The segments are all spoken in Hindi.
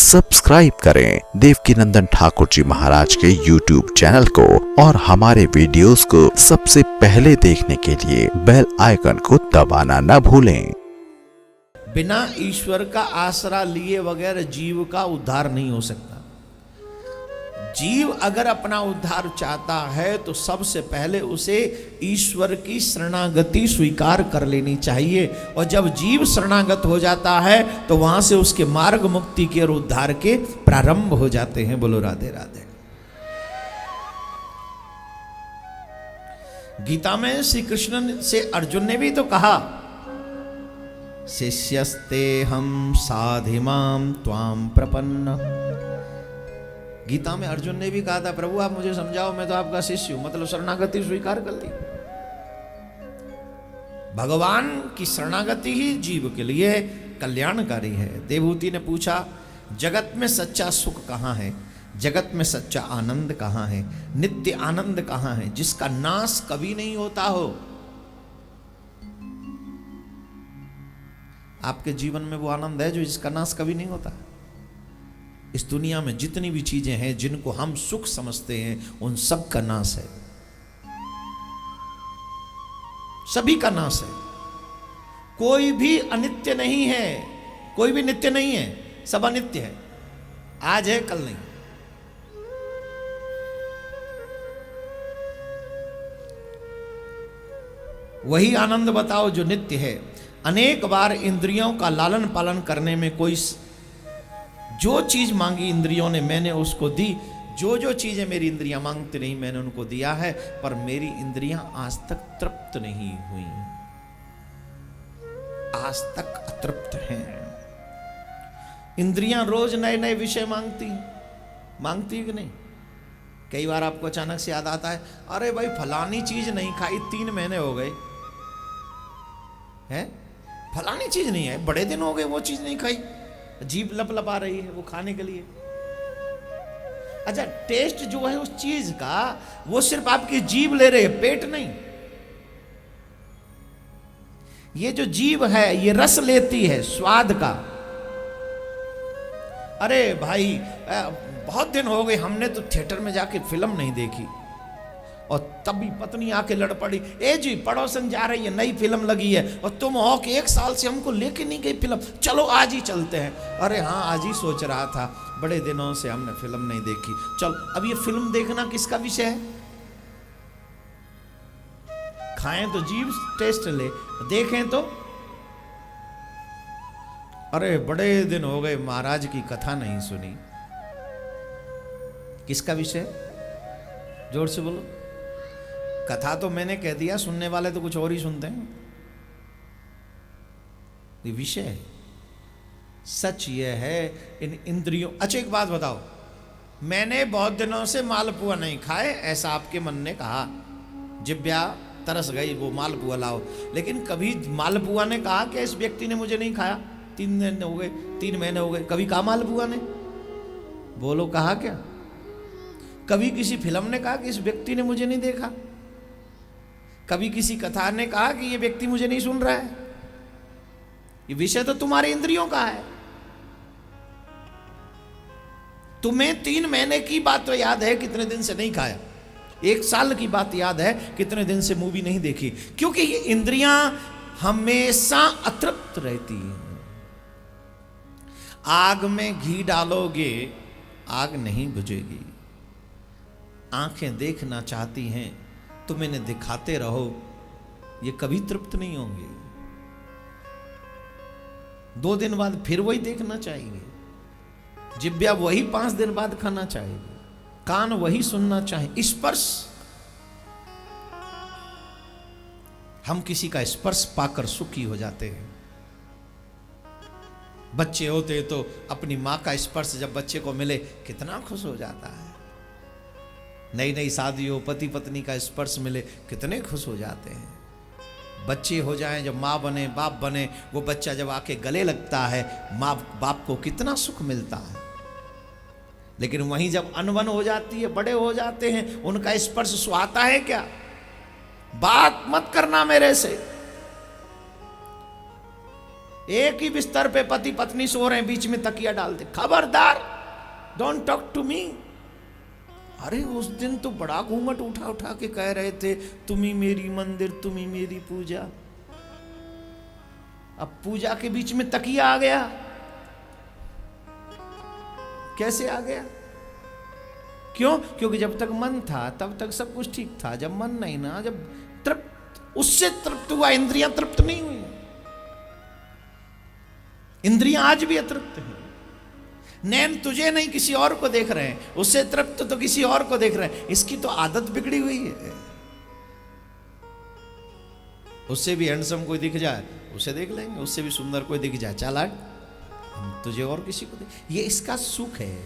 सब्सक्राइब करें देवकीनंदन ठाकुर जी महाराज के YouTube चैनल को और हमारे वीडियोस को सबसे पहले देखने के लिए बेल आइकन को दबाना न भूलें। बिना ईश्वर का आसरा लिए बगैर जीव का उद्धार नहीं हो सकता। जीव अगर अपना उद्धार चाहता है तो सबसे पहले उसे ईश्वर की शरणागति स्वीकार कर लेनी चाहिए, और जब जीव शरणागत हो जाता है तो वहां से उसके मार्ग मुक्ति के और उद्धार के प्रारंभ हो जाते हैं। बोलो राधे राधे। गीता में श्री कृष्ण से अर्जुन ने भी तो कहा, शिष्यस्ते हम साधिमाम त्वाम प्रपन्न। गीता में अर्जुन ने भी कहा था, प्रभु आप मुझे समझाओ, मैं तो आपका शिष्य हूं, मतलब शरणागति स्वीकार कर ली। भगवान की शरणागति ही जीव के लिए कल्याणकारी है। देवहूति ने पूछा, जगत में सच्चा सुख कहां है, जगत में सच्चा आनंद कहां है, नित्य आनंद कहां है, जिसका नाश कभी नहीं होता हो। आपके जीवन में वो आनंद है जो जिसका नाश कभी नहीं होता। इस दुनिया में जितनी भी चीजें हैं जिनको हम सुख समझते हैं उन सब का नाश है, सभी का नाश है। कोई भी अनित्य नहीं है, कोई भी नित्य नहीं है, सब अनित्य है। आज है कल नहीं। वही आनंद बताओ जो नित्य है। अनेक बार इंद्रियों का लालन पालन करने में कोई, जो चीज मांगी इंद्रियों ने मैंने उसको दी, जो जो चीजें मेरी इंद्रियां मांगती नहीं मैंने उनको दिया है, पर मेरी इंद्रियां आज तक तृप्त नहीं हुई, आज तक अतृप्त हैं। इंद्रियां रोज नए नए विषय मांगती कि नहीं? कई बार आपको अचानक से याद आता है, अरे भाई फलानी चीज नहीं खाई, 3 महीने हो गए हैं, फलानी चीज नहीं है, बड़े दिन हो गए वो चीज नहीं खाई, जीभ लपलपा रही है वो खाने के लिए। अच्छा, टेस्ट जो है उस चीज का वो सिर्फ आपकी जीभ ले रही है, पेट नहीं। ये जो जीभ है ये रस लेती है स्वाद का। अरे भाई बहुत दिन हो गए हमने तो थिएटर में जाके फिल्म नहीं देखी, और तभी पत्नी आके लड़ पड़ी, ए जी पड़ोसन जा रही है, नई फिल्म लगी है, और तुम हो कि 1 साल से हमको लेके नहीं गई फिल्म, चलो आज ही चलते हैं। अरे हाँ आज ही सोच रहा था, बड़े दिनों से हमने फिल्म नहीं देखी, चल। अब ये फिल्म देखना किसका विषय है? खाएं तो जीभ टेस्ट ले, देखें तो अरे बड़े दिन हो गए महाराज की कथा नहीं सुनी। किसका विषय? जोर से बोलो। कथा तो मैंने कह दिया, सुनने वाले तो कुछ और ही सुनते हैं। ये विषय है, सच ये है इन इंद्रियों। अच्छा एक बात बताओ, मैंने बहुत दिनों से मालपुआ नहीं खाए ऐसा आपके मन ने कहा, जिब्या तरस गई वो मालपुआ लाओ, लेकिन कभी मालपुआ ने कहा कि इस व्यक्ति ने मुझे नहीं खाया, 3 दिन हो गए, 3 महीने हो गए, कभी कहा मालपुआ ने? बोलो कहा क्या? कभी किसी फिल्म ने कहा कि इस व्यक्ति ने मुझे नहीं देखा? कभी किसी कथा ने कहा कि ये व्यक्ति मुझे नहीं सुन रहा है? ये विषय तो तुम्हारे इंद्रियों का है। तुम्हें 3 महीने की बात तो याद है कितने दिन से नहीं खाया, 1 साल की बात याद है कितने दिन से मूवी नहीं देखी, क्योंकि ये इंद्रियां हमेशा अतृप्त रहती हैं। आग में घी डालोगे आग नहीं बुझेगी। आंखें देखना चाहती हैं, तुम इन्हें दिखाते रहो, ये कभी तृप्त नहीं होंगे। 2 दिन बाद फिर वही देखना चाहिए, जिब्या वही 5 दिन बाद खाना चाहिए, कान वही सुनना चाहिए। स्पर्श, हम किसी का स्पर्श पाकर सुखी हो जाते हैं। बच्चे होते तो अपनी मां का स्पर्श जब बच्चे को मिले कितना खुश हो जाता है। नई नई शादी हो, पति पत्नी का स्पर्श मिले कितने खुश हो जाते हैं। बच्चे हो जाएं, जब माँ बने बाप बने, वो बच्चा जब आके गले लगता है माँ बाप को कितना सुख मिलता है। लेकिन वहीं जब अनबन हो जाती है, बड़े हो जाते हैं, उनका स्पर्श सुहाता है क्या? बात मत करना मेरे से। एक ही बिस्तर पे पति पत्नी सो रहे हैं, बीच में तकिया डालते, खबरदार, डोंट टॉक टू मी। अरे उस दिन तो बड़ा घूंघट उठा उठा के कह रहे थे, तुम्ही मेरी मंदिर, तुम्ही मेरी पूजा। अब पूजा के बीच में तकिया आ गया, कैसे आ गया? क्यों? क्योंकि जब तक मन था तब तक सब कुछ ठीक था, जब मन नहीं ना, जब तृप्त, उससे तृप्त हुआ, इंद्रियां तृप्त नहीं हुई। इंद्रियां आज भी अतृप्त हैं। नैन तुझे नहीं किसी और को देख रहे हैं, उससे तृप्त तो किसी और को देख रहे हैं। इसकी तो आदत बिगड़ी हुई है। उससे भी हैंडसम कोई दिख जाए उसे देख लेंगे, उससे भी सुंदर कोई दिख जाए चालाक, हम तुझे और किसी को देख। ये इसका सुख है,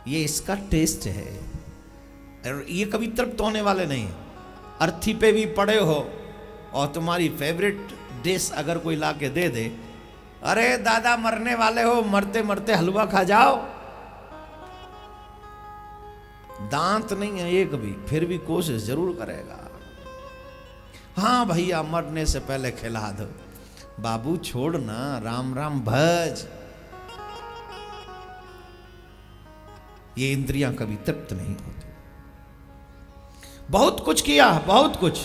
ये इसका टेस्ट है, और ये कभी तृप्त होने वाले नहीं। अर्थी पे भी पड़े हो और तुम्हारी फेवरेट डिश अगर कोई ला के दे दे, अरे दादा मरने वाले हो, मरते मरते हलवा खा जाओ, दांत नहीं है एक भी, फिर भी कोशिश जरूर करेगा। हाँ भैया मरने से पहले खिला दो, बाबू छोड़ ना, राम राम भज। ये इंद्रियां कभी तृप्त नहीं होती। बहुत कुछ किया, बहुत कुछ।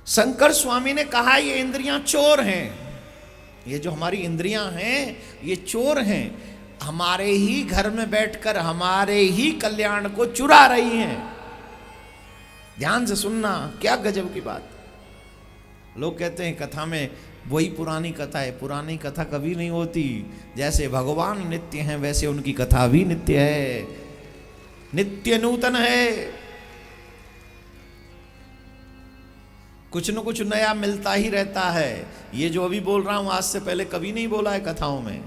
शंकर स्वामी ने कहा ये इंद्रियां चोर हैं, ये जो हमारी इंद्रियां हैं ये चोर हैं, हमारे ही घर में बैठकर हमारे ही कल्याण को चुरा रही हैं। ध्यान से सुनना, क्या गजब की बात। लोग कहते हैं कथा में वही पुरानी कथा है, पुरानी कथा कभी नहीं होती। जैसे भगवान नित्य हैं वैसे उनकी कथा भी नित्य है, नित्य नूतन है। कुछ न कुछ नया मिलता ही रहता है। ये जो अभी बोल रहा हूं आज से पहले कभी नहीं बोला है कथाओं में।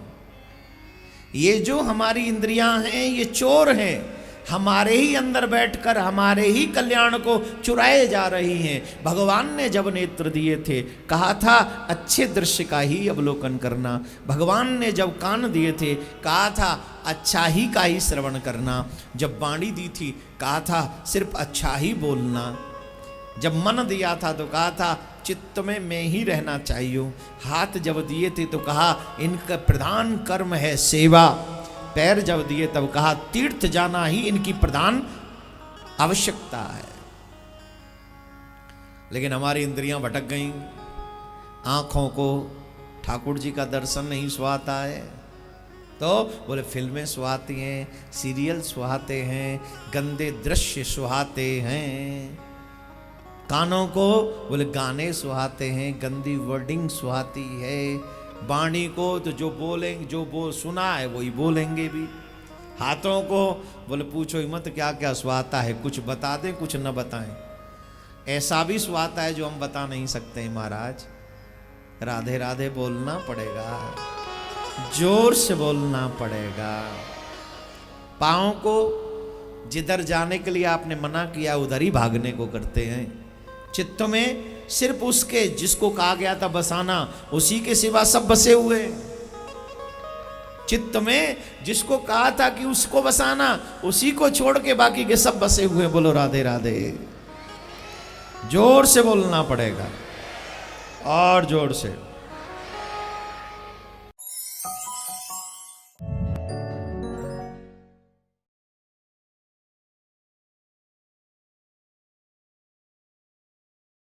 ये जो हमारी इंद्रियां हैं ये चोर हैं, हमारे ही अंदर बैठकर हमारे ही कल्याण को चुराए जा रही हैं। भगवान ने जब नेत्र दिए थे कहा था अच्छे दृश्य का ही अवलोकन करना। भगवान ने जब कान दिए थे कहा था अच्छा ही का ही श्रवण करना। जब वाणी दी थी कहा था सिर्फ अच्छा ही बोलना। जब मन दिया था तो कहा था चित्त में मैं ही रहना चाहिए। हाथ जब दिए थे तो कहा इनका प्रधान कर्म है सेवा। पैर जब दिए तब कहा तीर्थ जाना ही इनकी प्रधान आवश्यकता है। लेकिन हमारी इंद्रियां भटक गईं। आंखों को ठाकुर जी का दर्शन नहीं सुहाता है तो बोले फिल्में सुहाती हैं, सीरियल सुहाते हैं, गंदे दृश्य सुहाते हैं। कानों को बोले गाने सुहाते हैं, गंदी वर्डिंग सुहाती है। वाणी को तो जो बोलेंगे, जो सुना है वही बोलेंगे भी। हाथों को बोले पूछो ही मत क्या क्या सुहाता है, कुछ बता दें कुछ न बताएं। ऐसा भी सुहाता है जो हम बता नहीं सकते हैं महाराज। राधे राधे बोलना पड़ेगा, जोर से बोलना पड़ेगा। पाँव को जिधर जाने के लिए आपने मना किया उधर ही भागने को करते हैं। चित्त में सिर्फ उसके जिसको कहा गया था बसाना, उसी के सिवा सब बसे हुए। चित्त में जिसको कहा था कि उसको बसाना, उसी को छोड़ के बाकी के सब बसे हुए। बोलो राधे राधे। जोर से बोलना पड़ेगा और जोर से।